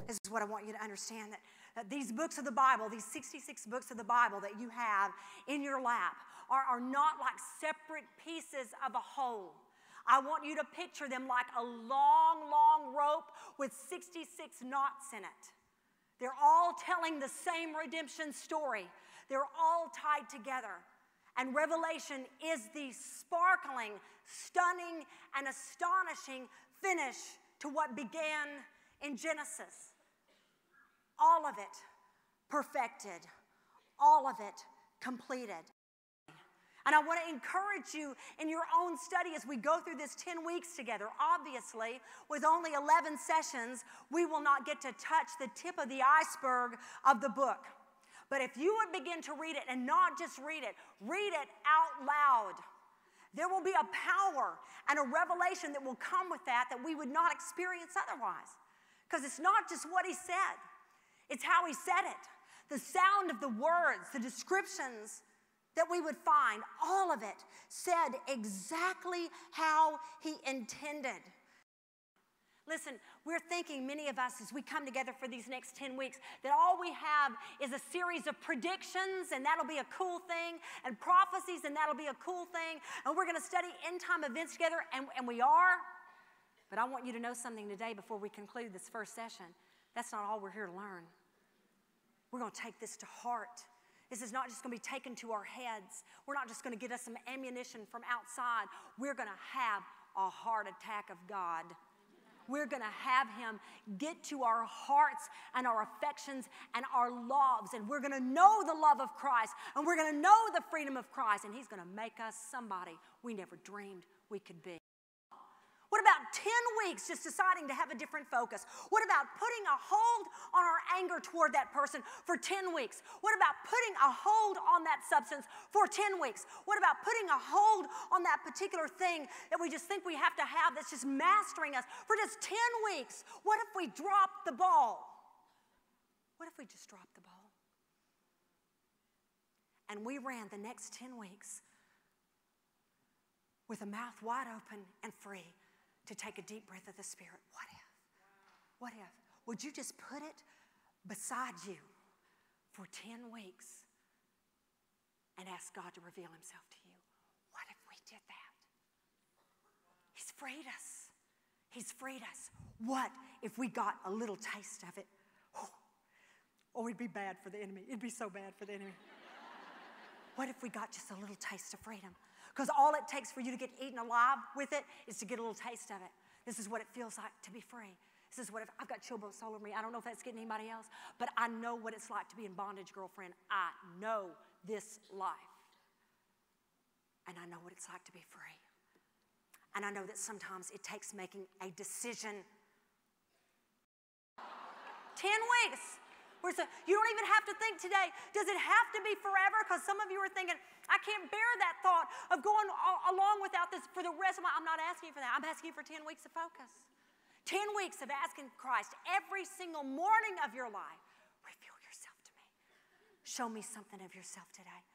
This is what I want you to understand, that these books of the Bible, these 66 books of the Bible that you have in your lap are not like separate pieces of a whole. I want you to picture them like a long, long rope with 66 knots in it. They're all telling the same redemption story. They're all tied together. And Revelation is the sparkling, stunning, and astonishing finish to what began in Genesis. All of it perfected. All of it completed. And I want to encourage you in your own study as we go through this 10 weeks together. Obviously, with only 11 sessions, we will not get to touch the tip of the iceberg of the book. But if you would begin to read it, and not just read it out loud, there will be a power and a revelation that will come with that we would not experience otherwise. Because it's not just what he said, it's how he said it. The sound of the words, the descriptions that we would find, all of it said exactly how he intended. Listen, we're thinking, many of us, as we come together for these next 10 weeks, that all we have is a series of predictions, and that'll be a cool thing, and prophecies, and that'll be a cool thing, and we're going to study end-time events together, and we are. But I want you to know something today before we conclude this first session. That's not all we're here to learn. We're going to take this to heart. This is not just going to be taken to our heads. We're not just going to get us some ammunition from outside. We're going to have a heart attack of God. We're going to have him get to our hearts and our affections and our loves. And we're going to know the love of Christ. And we're going to know the freedom of Christ. And he's going to make us somebody we never dreamed we could be. What about 10 weeks just deciding to have a different focus? What about putting a hold on our anger toward that person for 10 weeks? What about putting a hold on that substance for 10 weeks? What about putting a hold on that particular thing that we just think we have to have that's just mastering us for just 10 weeks? What if we drop the ball? What if we just dropped the ball? And we ran the next 10 weeks with a mouth wide open and free to take a deep breath of the Spirit. What if? What if? Would you just put it beside you for 10 weeks and ask God to reveal himself to you? What if we did that? He's freed us. He's freed us. What if we got a little taste of it? Oh, it'd be bad for the enemy. It'd be so bad for the enemy. What if we got just a little taste of freedom? Because all it takes for you to get eaten alive with it is to get a little taste of it. This is what it feels like to be free. This is what I've got chill boats all over me. I don't know if that's getting anybody else, but I know what it's like to be in bondage, girlfriend. I know this life. And I know what it's like to be free. And I know that sometimes it takes making a decision. 10 weeks. You don't even have to think today, does it have to be forever? Because some of you are thinking, I can't bear that thought of going along without this for the rest of my life. I'm not asking you for that. I'm asking you for 10 weeks of focus. 10 weeks of asking Christ every single morning of your life, reveal yourself to me. Show me something of yourself today.